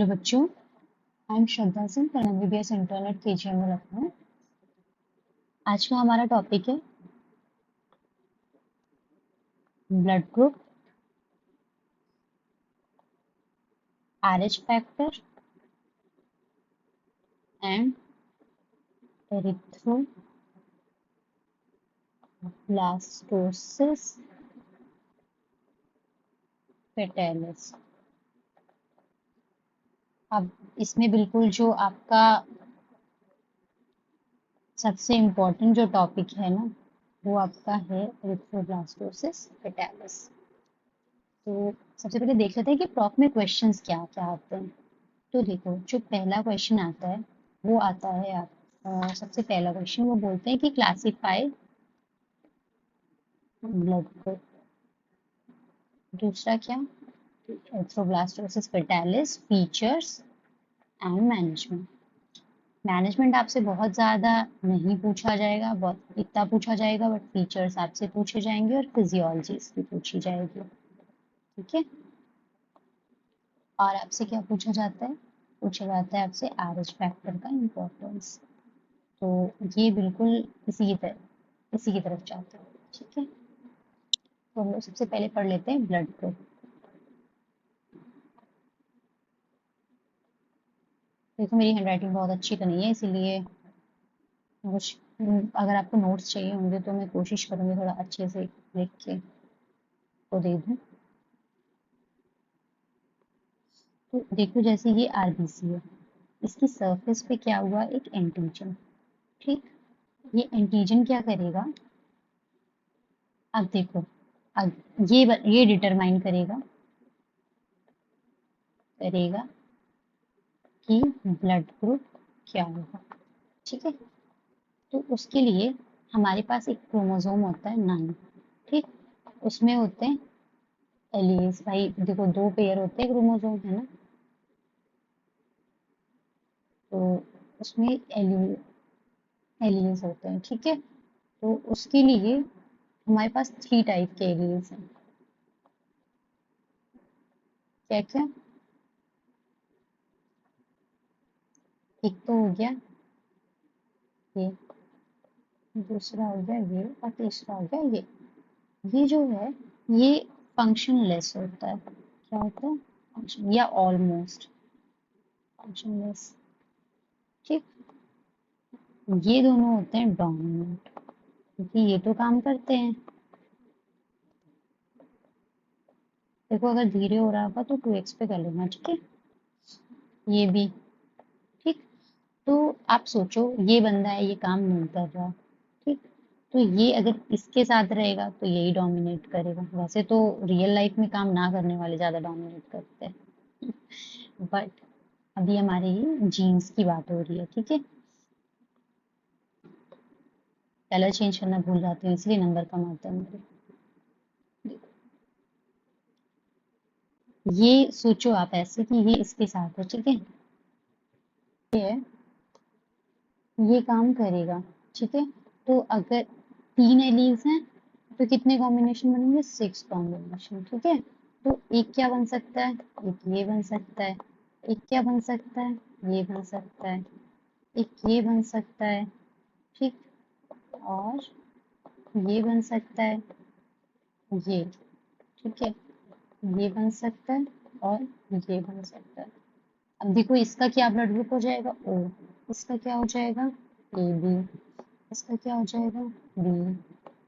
Hello बच्चों, I am Shraddha Singh from MBBS internet KGM में लखनऊ। आज का हमारा टॉपिक है blood group, RH factor and erythroblastosis fetalis. अब इसमें बिल्कुल जो आपका सबसे इम्पोर्टेंट जो टॉपिक है ना, वो आपका है एरिथ्रोब्लास्टोसिस फेटालिस। तो सबसे पहले देख लेते हैं कि प्रॉक में क्वेश्चंस क्या क्या आते हैं। तो देखो, जो पहला क्वेश्चन आता है वो आता है सबसे पहला क्वेश्चन वो बोलते हैं कि क्लासिफाई ब्लड ग्रुप। दूसरा क्या, erythroblastosis fetalis features and management. Management आपसे बहुत ज़्यादा नहीं पूछा जाएगा, बहुत इतना पूछा जाएगा, बट फीचर्स आपसे पूछे जाएंगे और फिजियोलॉजी इसकी पूछी जाएगी। ठीक है, और आपसे क्या पूछा जाता है, पूछा जाता है आपसे आरएच फैक्टर का इम्पोर्टेंस। तो ये बिल्कुल इसी की तरफ जाते हैं। ठीक है, तो हम लोग सबसे पहले पढ़ लेते हैं ब्लड ग्रुप। देखो, मेरी हैंडराइटिंग बहुत अच्छी तो नहीं है, इसीलिए कुछ अगर आपको नोट्स चाहिए होंगे तो मैं कोशिश करूँगी थोड़ा अच्छे से लिख के को दे दूँ। तो देखो, जैसे ये आरबीसी है, इसकी सरफेस पे क्या हुआ, एक एंटीजन। ठीक, ये एंटीजन क्या करेगा, अब देखो, अब ये डिटरमाइन करेगा करेगा कि ब्लड ग्रुप क्या होगा। ठीक है, तो उसके लिए हमारे पास एक क्रोमोसोम होता है 9। ठीक, उसमें होते हैं एलील्स। भाई देखो, 2 पेयर होते हैं क्रोमोसोम, है ना। तो उसमें एलील्स होते हैं। ठीक है, तो उसके लिए हमारे पास 3 टाइप के एलील्स हैं। क्या क्या, एक तो हो गया ये, दूसरा हो गया ये, और तीसरा हो गया ये। ये जो है, ये फंक्शनलेस होता है। क्या होता है, फंक्शन या ऑलमोस्ट फंक्शनलेस। ठीक, ये दोनों होते हैं डोमिनेंट, क्योंकि ये तो काम करते हैं। देखो, अगर धीरे हो रहा होगा तो 2x पे कर लेना। ठीक है, ये भी। ठीक, तो आप सोचो, ये बंदा है, ये काम नहीं कर रहा। ठीक, तो ये अगर इसके साथ रहेगा तो यही डोमिनेट करेगा। वैसे तो रियल लाइफ में काम ना करने वाले ज्यादा डोमिनेट करते हैं, बट अभी हमारे ये जीन्स की बात हो रही है। ठीक है, कलर चेंज करना भूल जाती हूँ, इसलिए नंबर कम आते हैं मेरे। ये सोचो आप ऐसे कि ये इसके साथ है। ठीक है, ये है, ये काम करेगा। ठीक है, तो अगर 3 एलील्स हैं तो कितने कॉम्बिनेशन बनेंगे, 6 कॉम्बिनेशन। ठीक है, तो एक क्या बन सकता है, एक ये बन सकता है, एक क्या बन सकता है, ये बन सकता है, एक ये बन सकता है। ठीक, और ये बन सकता है, ये। ठीक है, ये बन सकता है और ये बन सकता है। अब देखो, इसका क्या ब्लड ग्रुप हो जाएगा, ओ। इसका क्या हो जाएगा, ए बी। इसका क्या हो जाएगा, बी।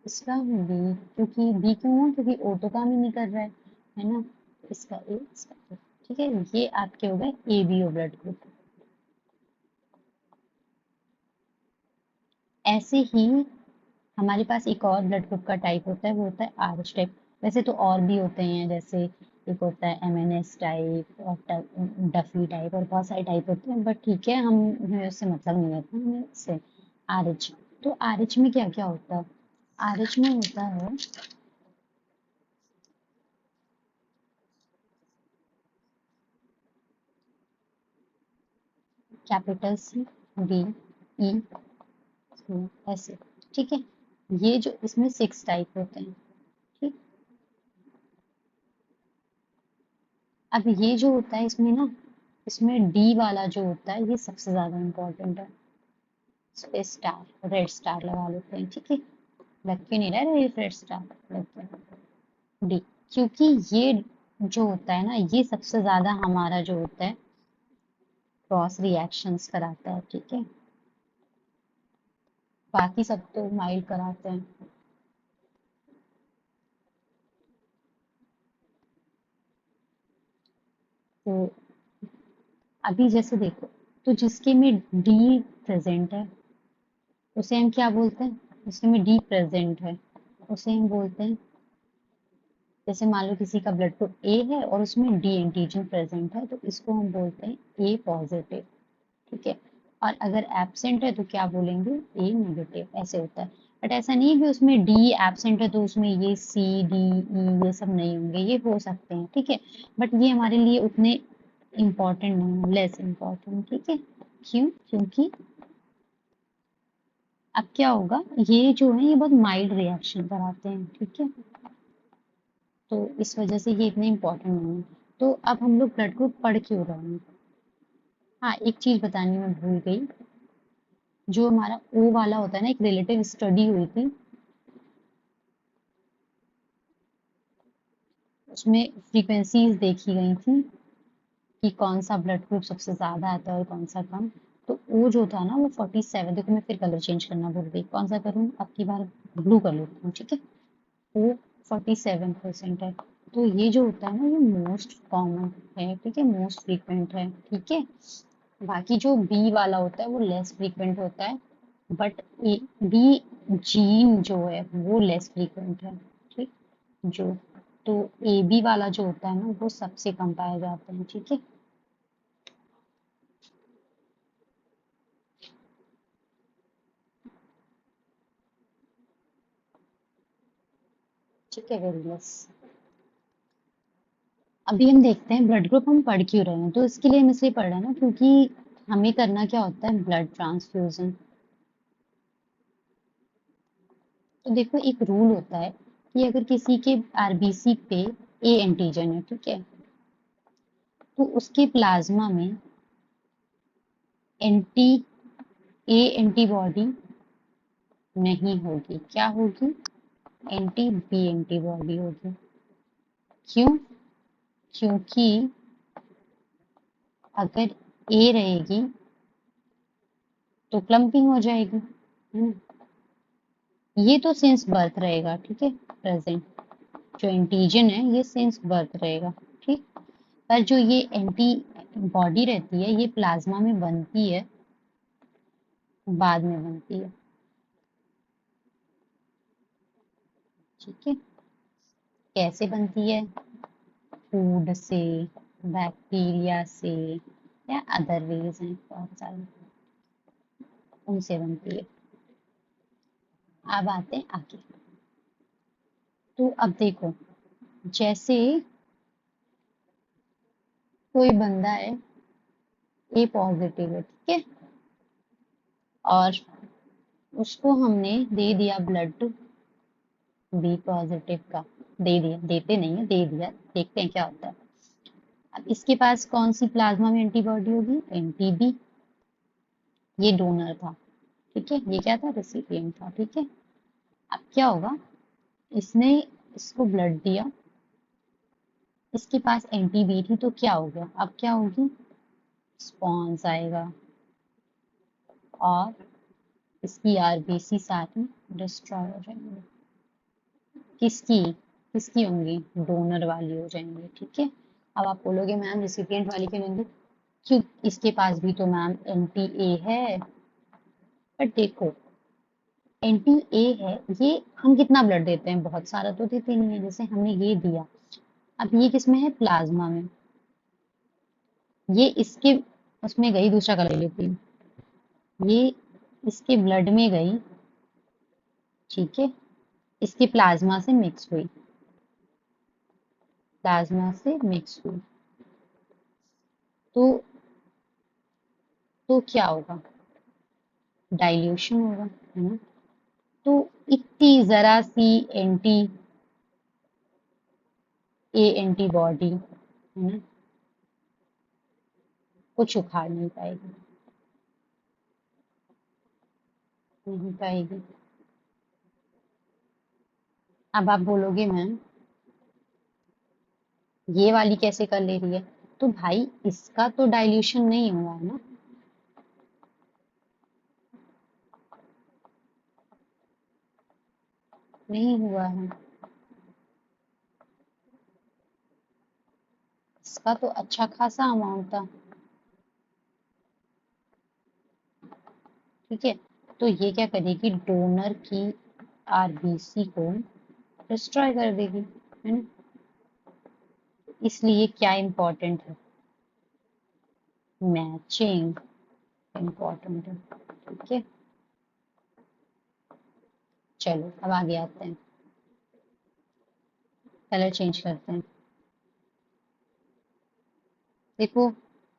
इसका बी, क्योंकि बी क्यों हुआ, क्योंकि ओ तो काम ही नहीं कर रहा है ना। इसका ए, इसका ए। ठीक है, ये आपके हो गए A B O blood group. ऐसे ही हमारे पास एक और ब्लड ग्रुप का टाइप होता है, वो होता है आर एच टाइप। वैसे तो और भी होते हैं, जैसे एक होता है एम एन एस टाइप और डफी टाइप, और बहुत सारे टाइप होते हैं, बट ठीक है, हमें उससे मतलब नहीं होता, हमें इससे आर एच। तो आर एच में क्या क्या होता है, आर एच में होता है कैपिटल सी, डी, ई, ऐसे। ठीक है, ये जो इसमें 6 टाइप होते हैं। ठीक, अब ये जो होता है इसमें ना, इसमें डी वाला जो होता है ये सबसे ज्यादा इम्पोर्टेंट है। इस पे स्टार, रेड स्टार लगा लेते हैं, ठीक है। लग क्यों नहीं रहा है रेड स्टार, लग क्यों, डी, क्योंकि ये जो होता है ना, ये सबसे ज्यादा हमारा जो होता है क्रॉस रिएक्शंस कराता है, ठीक है। बाकी सब तो माइल्ड कराते हैं। तो अभी जैसे देखो, तो जिसके में डी प्रेजेंट है उसे हम क्या बोलते हैं, जिसके में डी प्रेजेंट है उसे हम बोलते हैं, जैसे मान लो किसी का ब्लड ग्रुप ए है और उसमें डी एंटीजन प्रेजेंट है तो इसको हम बोलते हैं ए पॉजिटिव, ठीक है। और अगर एब्सेंट है तो क्या बोलेंगे, ए नेगेटिव, ऐसे होता है। बट ऐसा नहीं है कि उसमें डी एब्सेंट है तो उसमें ये सी डी ई ये सब नहीं होंगे, ये हो सकते हैं, ठीक है। बट ये हमारे लिए उतने इम्पोर्टेंट नहीं है, लेस इम्पोर्टेंट, ठीक है। क्यों, क्योंकि अब क्या होगा, ये जो है ये बहुत माइल्ड रिएक्शन कराते हैं, ठीक है। तो इस वजह से ये इतने इम्पोर्टेंट नहीं है। तो अब हम लोग ब्लड ग्रुप पढ़ क्यों रहे हैं। हाँ, एक चीज बतानी मैं भूल गई, जो हमारा ओ वाला होता है ना, एक रिलेटिव स्टडी हुई थी, उसमें फ्रीक्वेंसीज देखी गई थी कि कौन सा ब्लड ग्रुप सबसे ज्यादा आता है और कौन सा कम। तो ओ जो था ना वो 47, देखो मैं फिर कलर चेंज करना भूल गई, कौन सा करूँ अब की बार, ब्लू कर लेती हूँ, ठीक है। वो 47% है। तो ये जो होता है ना ये मोस्ट कॉमन है, ठीक है, मोस्ट फ्रीक्वेंट है, ठीक है। बाकी जो बी वाला होता है वो लेस फ्रीक्वेंट होता है, बट ए बी जीन जो है वो लेस फ्रीक्वेंट है, ठीक। जो तो ए बी वाला जो होता है ना वो सबसे कम पाया जाता है, ठीक है। ठीक है, वेरी लेस। अभी हम देखते हैं ब्लड ग्रुप हम पढ़ क्यों रहे हैं, तो इसके लिए हम इसलिए पढ़ रहे हैं ना क्योंकि हमें करना क्या होता है, ब्लड ट्रांसफ्यूजन। तो देखो एक रूल होता है कि अगर किसी के आरबीसी पे ए एंटीजन है, ठीक है, तो उसके प्लाज्मा में एंटी ए एंटीबॉडी नहीं होगी, क्या होगी, एंटी बी एंटीबॉडी होगी। क्यों, क्योंकि अगर ए रहेगी तो क्लम्पिंग हो जाएगी, है ना। ये तो सिंस बर्थ रहेगा, ठीक है, प्रेजेंट जो एंटीजन है ये सिंस बर्थ रहेगा, ठीक। पर जो ये एंटी बॉडी रहती है ये प्लाज्मा में बनती है, बाद में बनती है, ठीक है। कैसे बनती है, फूड से, बैक्टीरिया से, या अदर वेज हैं बहुत सारे, उनसे बनती है। अब आते हैं आगे। तो अब देखो, जैसे कोई बंदा है ए पॉजिटिव है, ठीक है, और उसको हमने दे दिया ब्लड बी पॉजिटिव का, दे दिया, देते नहीं है, दे दिया, देखते हैं क्या होता है। अब इसके पास कौन सी प्लाज्मा में एंटीबॉडी होगी, एंटी बी, ये डोनर था, ठीक है, ये क्या था, रेसिपिएंट था, ठीक है। अब क्या होगा, इसने इसको ब्लड दिया, इसके पास एंटी बी थी तो क्या हो गया, अब क्या होगी, रिस्पॉन्स आएगा और इसकी आरबीसी साथ में डिस्ट्रॉय हो जाएंगे। किसकी, किसकी होंगी, डोनर वाली हो जाएंगी, ठीक है। अब आप बोलोगे मैम रिसिपिएंट वाली क्यों नहीं, क्यों, इसके पास भी तो मैम एंटी ए है। बट देखो एंटी ए है, ये हम कितना ब्लड देते हैं, बहुत सारा तो देते नहीं है, जैसे हमने ये दिया, अब ये किसमें है, प्लाज्मा में, ये इसके उसमें गई, दूसरा कलर ले लेती हूँ, ये इसके ब्लड में गई, ठीक है, इसके प्लाज्मा से मिक्स हुई, प्लाज्मा से मिक्स हुई, तो क्या होगा, डाइल्यूशन होगा, है ना। तो इतनी जरा सी एंटी ए एंटीबॉडी, है ना, कुछ उखाड़ नहीं पाएगी, नहीं पाएगी। अब आप बोलोगे मैम ये वाली कैसे कर ले रही है, तो भाई इसका तो डाइल्यूशन नहीं हुआ है ना, नहीं हुआ है। इसका तो अच्छा खासा अमाउंट था, ठीक है। तो ये क्या करेगी, डोनर की आरबीसी को डिस्ट्रॉय कर देगी, है ना। इसलिए क्या इम्पोर्टेंट है, मैचिंग इम्पोर्टेंट है, ठीक है। चलो अब आगे आते हैं, कलर चेंज करते हैं। देखो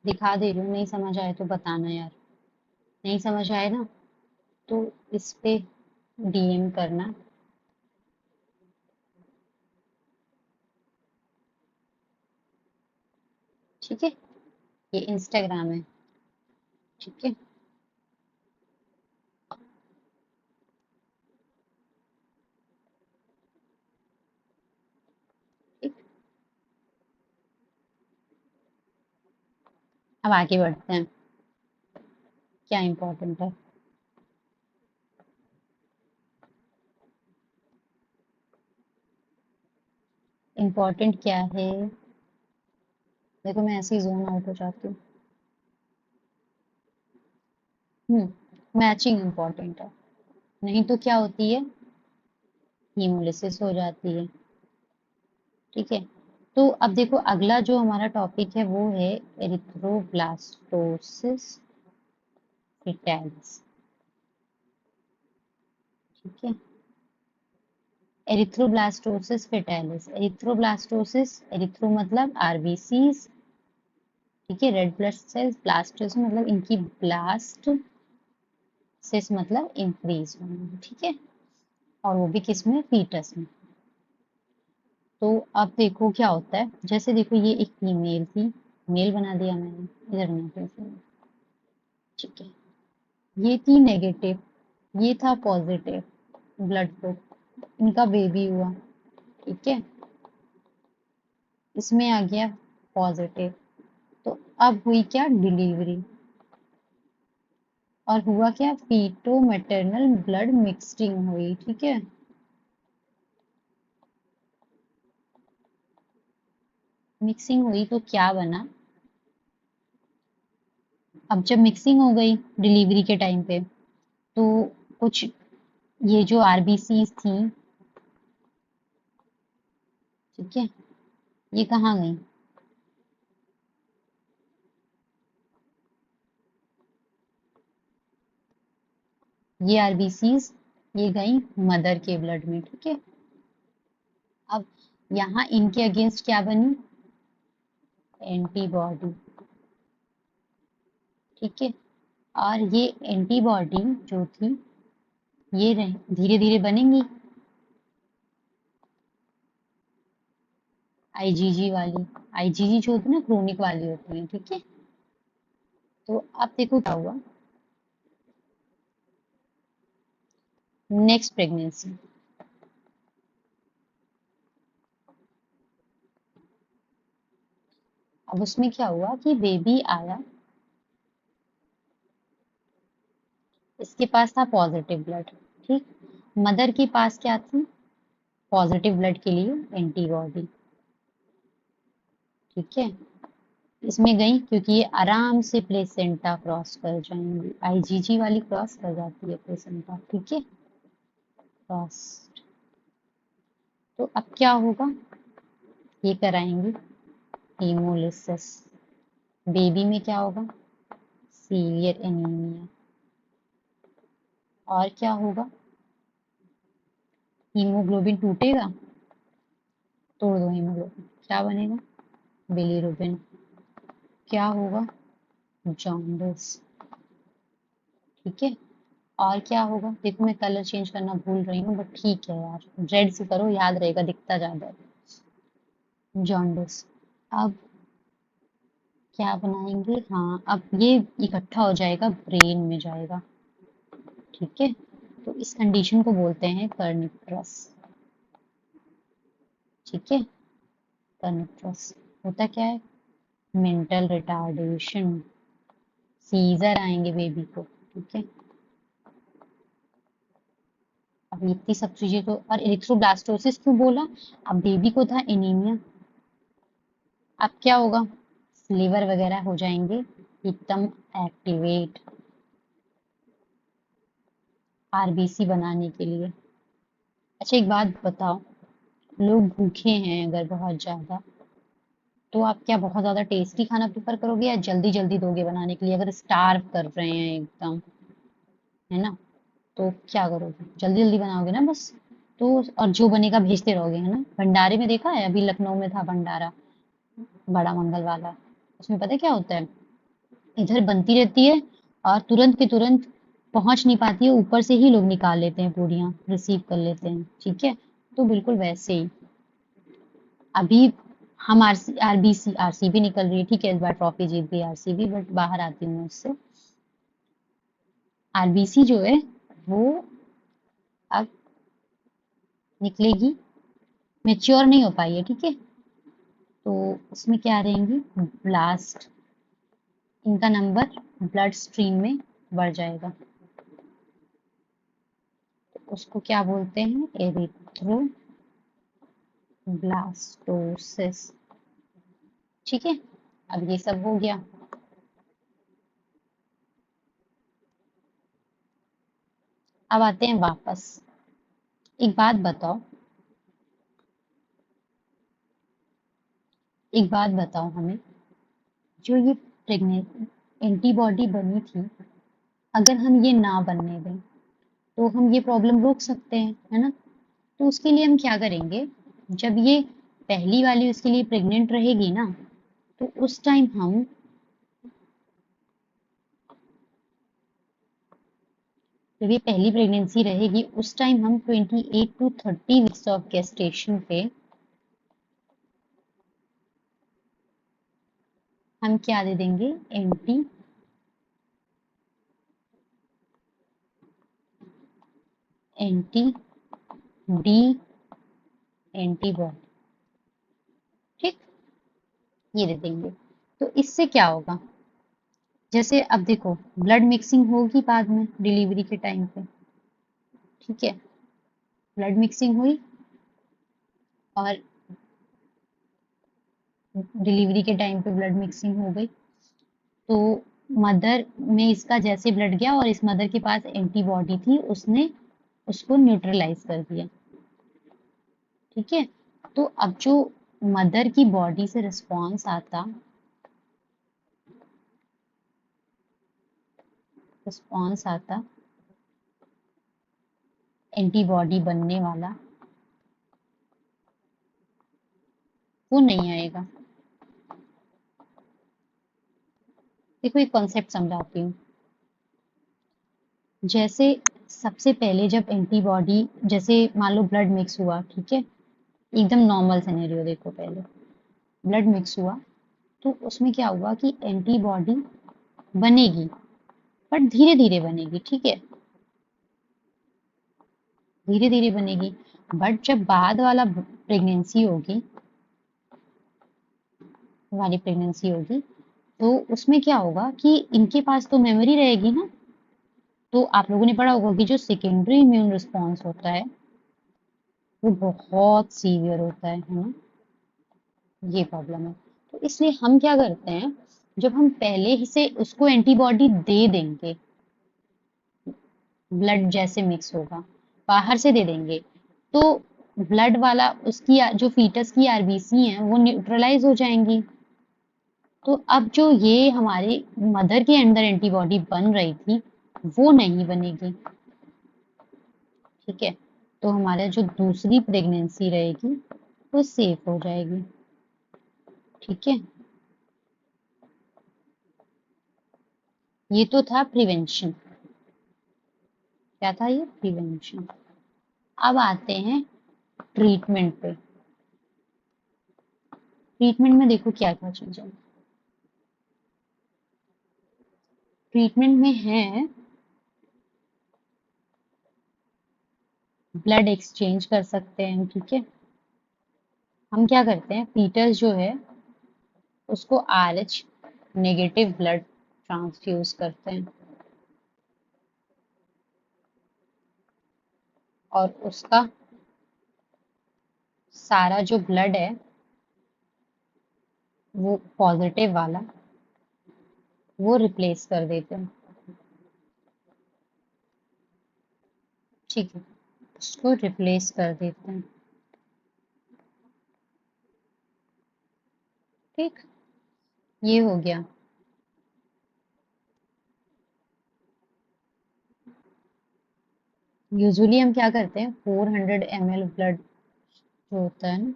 दिखा दे रही हूँ, नहीं समझ आए तो बताना यार, नहीं समझ आए ना तो इस पे डीएम करना, ठीक है। ये इंस्टाग्राम है, ठीक है। ठीक। अब आगे बढ़ते हैं, क्या इम्पोर्टेंट है। इम्पोर्टेंट क्या है, देखो मैं ऐसे ही जोन आउट हो जाती हूँ। मैचिंग इम्पोर्टेंट है, नहीं तो क्या होती है, हीमोलिसिस हो जाती है, ठीक है। तो अब देखो अगला जो हमारा टॉपिक है वो है एरिथ्रोब्लास्टोसिस फीटैलिस, ठीक है। एरिथ्रोब्लास्टोसिस फीटैलिस, एरिथ्रोब्लास्टोसिस, एरिथ्रो मतलब आरबीसीज, ठीक है, रेड ब्लड सेल्स, ब्लास्टोसिस मतलब इनकी ब्लास्ट, सिस मतलब इंक्रीज होना, ठीक है। और वो भी किस में, फीटस में। तो अब देखो क्या होता है, जैसे देखो ये एक फीमेल थी, मेल बना दिया मैंने, इधर बना दिया female, ठीक है। ये थी नेगेटिव, ये था पॉजिटिव ब्लड ग्रुप, इनका बेबी हुआ, ठीक है। इसमें आ गया पॉजिटिव, तो अब हुई क्या, डिलीवरी, और हुआ क्या, फीटो मैटरनल ब्लड मिक्सिंग हुई, ठीक है। मिक्सिंग हुई तो क्या बना, अब जब मिक्सिंग हो गई डिलीवरी के टाइम पे, तो कुछ ये जो आरबीसीज थी, ठीक है, ये कहाँ गई, ये आरबीसीज ये गई मदर के ब्लड में, ठीक है। अब यहाँ इनके अगेंस्ट क्या बनी, एंटीबॉडी, ठीक है। और ये एंटीबॉडी जो थी ये धीरे धीरे बनेंगी, आईजीजी वाली, आईजीजी जो होती है ना क्रोनिक वाली होती है, ठीक है। तो अब देखो क्या हुआ, नेक्स्ट प्रेगनेंसी, अब उसमें क्या हुआ कि बेबी आया, इसके पास था पॉजिटिव ब्लड, ठीक। मदर के पास क्या थी, पॉजिटिव ब्लड के लिए एंटीबॉडी, ठीक है। इसमें गई क्योंकि ये आराम से प्लेसेंटा क्रॉस कर जाएंगी, आईजीजी वाली क्रॉस कर जाती है प्लेसेंटा, ठीक है, क्रॉस। तो अब क्या होगा, ये कराएंगे हीमोलिसिस, बेबी में क्या होगा, सीवियर एनीमिया, और क्या होगा, हीमोग्लोबिन टूटेगा, तोड़ दो हीमोग्लोबिन, क्या बनेगा, बिलीरुबिन, क्या होगा, जॉन्डिस, ठीक है। और क्या होगा, देखो मैं कलर चेंज करना भूल रही हूँ बट ठीक है यार, रेड से करो याद रहेगा, दिखता ज्यादा है, जॉन्डिस। अब क्या बनाएंगे, हाँ अब ये इकट्ठा हो जाएगा, ब्रेन में जाएगा। ठीक है, तो इस कंडीशन को बोलते हैं कर्निक्रस। ठीक है, कर्निक्रस होता क्या है, मेंटल रिटार्डेशन, सीजर आएंगे बेबी को। ठीक है, अब इतनी सब चीजें तो, और इरिथ्रोब्लास्टोसिस क्यों बोला, अब बेबी को था एनीमिया, अब क्या होगा, लीवर वगैरह हो जाएंगे एकदम एक्टिवेट आरबीसी बनाने के लिए। अच्छा एक बात बताओ, लोग भूखे हैं अगर बहुत ज्यादा, तो आप क्या बहुत ज्यादा टेस्टी खाना प्रेफर करोगे या जल्दी जल्दी दोगे बनाने के लिए, अगर स्टार्व कर रहे हैं एकदम, है ना, तो क्या करोगे, जल्दी जल्दी बनाओगे ना बस। तो और जो बनेगा भेजते रहोगे, है ना। भंडारे में देखा है, अभी लखनऊ में था भंडारा, बड़ा मंगल वाला, उसमें पता है क्या होता है, इधर बनती रहती है और तुरंत के तुरंत पहुंच नहीं पाती है, ऊपर से ही लोग निकाल लेते हैं पूरियां, रिसीव कर लेते हैं। ठीक है, तो बिल्कुल वैसे ही अभी हम आरबीसी आरसीबी निकल रही है, ठीक है, इस बार ट्रॉफी जीत गई आरसीबी, बट बाहर आती हूँ उससे। आरबीसी जो है वो अब निकलेगी, मेच्योर नहीं हो पाई है, ठीक है, तो इसमें क्या रहेंगी, ब्लास्ट, इनका नंबर ब्लड स्ट्रीम में बढ़ जाएगा, तो उसको क्या बोलते हैं, एरिथ्रोब्लास्टोसिस। ठीक है, अब ये सब हो गया। अब आते हैं वापस, एक बात बताओ, एक बात बताओ हमें, जो ये प्रेग्नेंट एंटीबॉडी बनी थी, अगर हम ये ना बनने दें तो हम ये प्रॉब्लम रोक सकते हैं, है ना। तो उसके लिए हम क्या करेंगे, जब ये पहली वाली उसके लिए प्रेग्नेंट रहेगी ना, तो उस टाइम हम, जब ये पहली प्रेगनेंसी रहेगी उस टाइम हम 28 टू 30 वीक्स ऑफ गेस्टेशन पे हम क्या दे देंगे, एंटी डी एंटीबॉडी, ठीक, ये दे देंगे। तो इससे क्या होगा, जैसे अब देखो ब्लड मिक्सिंग होगी बाद में डिलीवरी के टाइम पे, ठीक है, ब्लड मिक्सिंग हुई और डिलीवरी के टाइम पे ब्लड मिक्सिंग हो गई, तो मदर में इसका जैसे ब्लड गया और इस मदर के पास एंटीबॉडी थी, उसने उसको न्यूट्रलाइज कर दिया। ठीक है, तो अब जो मदर की बॉडी से रिस्पॉन्स आता एंटीबॉडी बनने वाला, वो नहीं आएगा। देखो एक कॉन्सेप्ट समझाती हूँ, जैसे सबसे पहले जब एंटीबॉडी, जैसे मान लो ब्लड मिक्स हुआ, ठीक है, एकदम नॉर्मल सिनेरियो देखो, पहले ब्लड मिक्स हुआ तो उसमें क्या हुआ कि एंटीबॉडी बनेगी, बट धीरे धीरे बनेगी, ठीक है, धीरे धीरे बनेगी, बट जब बाद वाला प्रेगनेंसी होगी, वाली प्रेगनेंसी होगी, तो उसमें क्या होगा कि इनके पास तो मेमोरी रहेगी ना, तो आप लोगों ने पढ़ा होगा कि जो सेकेंडरी इम्यून रिस्पॉन्स होता है वो बहुत सीवियर होता है ना, ये प्रॉब्लम है। तो इसलिए हम क्या करते हैं, जब हम पहले ही से उसको एंटीबॉडी दे देंगे, ब्लड जैसे मिक्स होगा बाहर से दे देंगे, तो ब्लड वाला उसकी जो फीटस की आरबीसी हैं वो न्यूट्रलाइज हो जाएंगी, तो अब जो ये हमारे मदर के अंदर एंटीबॉडी बन रही थी वो नहीं बनेगी। ठीक है, तो हमारा जो दूसरी प्रेगनेंसी रहेगी वो सेफ हो जाएगी। ठीक है, ये तो था प्रिवेंशन, क्या था ये, प्रिवेंशन। अब आते हैं ट्रीटमेंट पे। ट्रीटमेंट में देखो क्या क्या चीजें, ट्रीटमेंट में है ब्लड एक्सचेंज कर सकते हैं, ठीक है। हम क्या करते हैं, फीटस जो है उसको RH नेगेटिव ब्लड ट्रांसफ्यूज करते हैं और उसका सारा जो ब्लड है वो पॉजिटिव वाला वो रिप्लेस कर देते हैं, ठीक है, उसको रिप्लेस कर देते हैं, ठीक, ये हो गया। यूजुअली हम क्या करते हैं, 400 ml ब्लड जो होता है ना,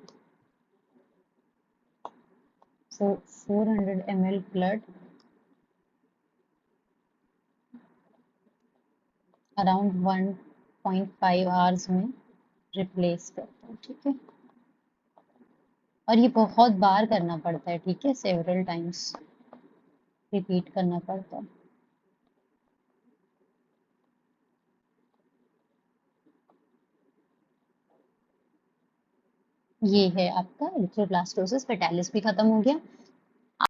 400 ml ब्लड अराउंड 1.5 आवर्स में रिप्लेस करते हैं, ठीक है। और ये बहुत बार करना पड़ता है, ठीक है, सेवरल टाइम्स रिपीट करना पड़ता है। ये है आपका एरिथ्रोब्लास्टोसिस, फेटालिस भी खत्म हो गया।